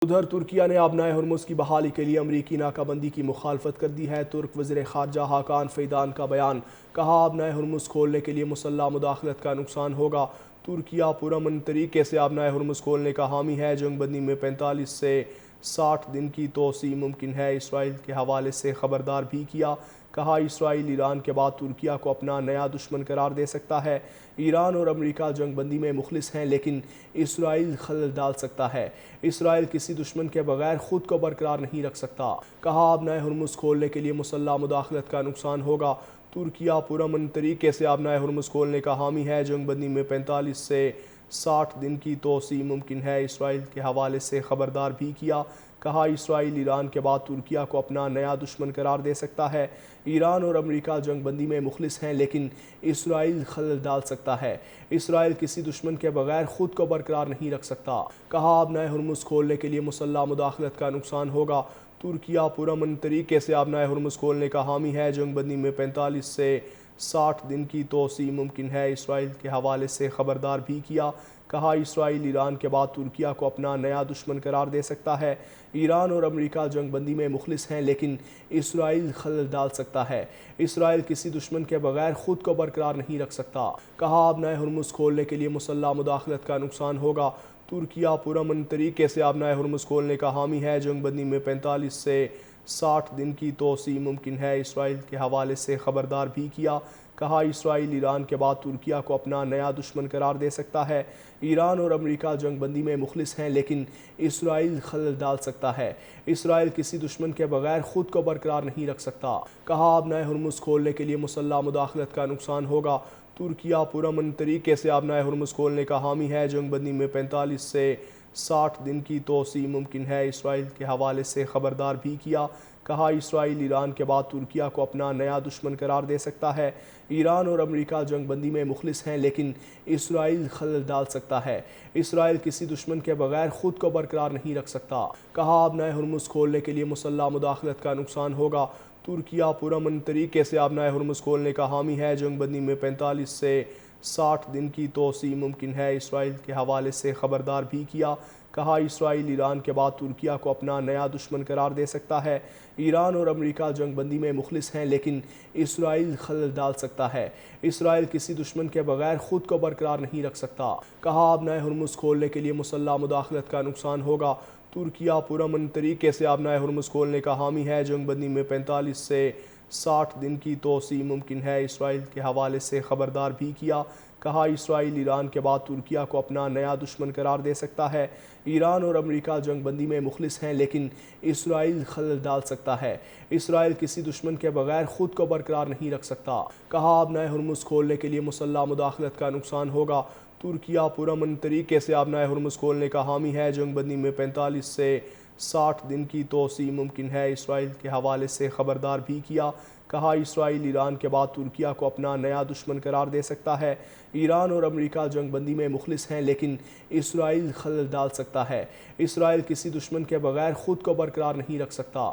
ادھر ترکیہ نے آبنائے ہرمز کی بحالی کے لیے امریکی ناکہ بندی کی مخالفت کر دی ہے۔ ترک وزیر خارجہ حاکان فیدان کا بیان، کہا آبنائے ہرمز کھولنے کے لیے مسلح مداخلت کا نقصان ہوگا۔ ترکیہ پرامن طریقے سے آبنائے ہرمز کھولنے کا حامی ہے۔ جنگ بندی میں 45 سے 60 دن کی توسیع ممکن ہے۔ اسرائیل کے حوالے سے خبردار بھی کیا، کہا اسرائیل ایران کے بعد ترکیہ کو اپنا نیا دشمن قرار دے سکتا ہے۔ ایران اور امریکہ جنگ بندی میں مخلص ہیں، لیکن اسرائیل خلل ڈال سکتا ہے۔ اسرائیل کسی دشمن کے بغیر خود کو برقرار نہیں رکھ سکتا، کہا آبنائے ہرمز کھولنے کے لیے مسلح مداخلت کا نقصان ہوگا۔ ترکیہ پرامن طریقے سے آبنائے ہرمز کھولنے کا حامی ہے۔ جنگ بندی میں 45 سے 60 دن کی توسیع ممکن ہے۔ اسرائیل کے حوالے سے خبردار بھی کیا، کہا اسرائیل ایران کے بعد ترکیہ کو اپنا نیا دشمن قرار دے سکتا ہے۔ ایران اور امریکہ جنگ بندی میں مخلص ہیں، لیکن اسرائیل خلل ڈال سکتا ہے۔ اسرائیل کسی دشمن کے بغیر خود کو برقرار نہیں رکھ سکتا، کہا آبنائے ہرمز کھولنے کے لیے مسلح مداخلت کا نقصان ہوگا۔ ترکیہ پرامن طریقے سے آبنائے ہرمز کھولنے کا حامی ہے۔ جنگ بندی میں 45 سے 60 دن کی توسیع ممکن ہے۔ اسرائیل کے حوالے سے خبردار بھی کیا، کہا اسرائیل ایران کے بعد ترکیہ کو اپنا نیا دشمن قرار دے سکتا ہے۔ ایران اور امریکہ جنگ بندی میں مخلص ہیں، لیکن اسرائیل خلل ڈال سکتا ہے۔ اسرائیل کسی دشمن کے بغیر خود کو برقرار نہیں رکھ سکتا، کہا آبنائے ہرمز کھولنے کے لیے مسلح مداخلت کا نقصان ہوگا۔ ترکیہ پرامن طریقے سے آبنائے ہرمز کھولنے کا حامی ہے۔ جنگ بندی میں 45 سے 60 دن کی توسیع ممکن ہے۔ اسرائیل کے حوالے سے خبردار بھی کیا، کہا اسرائیل ایران کے بعد ترکیہ کو اپنا نیا دشمن قرار دے سکتا ہے۔ ایران اور امریکہ جنگ بندی میں مخلص ہیں، لیکن اسرائیل خلل ڈال سکتا ہے۔ اسرائیل کسی دشمن کے بغیر خود کو برقرار نہیں رکھ سکتا، کہا آبنائے ہرمز کھولنے کے لیے مسلح مداخلت کا نقصان ہوگا۔ ترکیہ پرامن طریقے سے آبنائے ہرمز کھولنے کا حامی ہے۔ جنگ بندی میں 45 سے 60 دن کی توسیع ممکن ہے۔ اسرائیل کے حوالے سے خبردار بھی کیا، کہا اسرائیل ایران کے بعد ترکیہ کو اپنا نیا دشمن قرار دے سکتا ہے۔ ایران اور امریکہ جنگ بندی میں مخلص ہیں، لیکن اسرائیل خلل ڈال سکتا ہے۔ اسرائیل کسی دشمن کے بغیر خود کو برقرار نہیں رکھ سکتا، کہا آبنائے ہرمز کھولنے کے لیے مسلح مداخلت کا نقصان ہوگا۔ ترکیہ پرامن طریقے سے آبنائے ہرمز کھولنے کا حامی ہے۔ جنگ بندی میں 45 سے 60 دن کی توسیع ممکن ہے۔ اسرائیل کے حوالے سے خبردار بھی کیا، کہا اسرائیل ایران کے بعد ترکیہ کو اپنا نیا دشمن قرار دے سکتا ہے۔ ایران اور امریکہ جنگ بندی میں مخلص ہیں، لیکن اسرائیل خلل ڈال سکتا ہے۔ اسرائیل کسی دشمن کے بغیر خود کو برقرار نہیں رکھ سکتا، کہا آبنائے ہرمز کھولنے کے لیے مسلح مداخلت کا نقصان ہوگا۔ ترکیہ پرامن طریقے سے آبنائے ہرمز کھولنے کا حامی ہے۔ جنگ بندی میں 45 سے 60 دن کی توسیع ممکن ہے۔ اسرائیل کے حوالے سے خبردار بھی کیا، کہا اسرائیل ایران کے بعد ترکیہ کو اپنا نیا دشمن قرار دے سکتا ہے۔ ایران اور امریکہ جنگ بندی میں مخلص ہیں، لیکن اسرائیل خلل ڈال سکتا ہے۔ اسرائیل کسی دشمن کے بغیر خود کو برقرار نہیں رکھ سکتا، کہا آبنائے ہرمز کھولنے کے لیے مسلح مداخلت کا نقصان ہوگا۔ ترکیہ پرامن طریقے سے آبنائے ہرمز کھولنے کا حامی ہے۔ جنگ بندی میں 45 سے 60 دن کی توسیع ممکن ہے۔ اسرائیل کے حوالے سے خبردار بھی کیا، کہا اسرائیل ایران کے بعد ترکیہ کو اپنا نیا دشمن قرار دے سکتا ہے۔ ایران اور امریکہ جنگ بندی میں مخلص ہیں، لیکن اسرائیل خلل ڈال سکتا ہے۔ اسرائیل کسی دشمن کے بغیر خود کو برقرار نہیں رکھ سکتا۔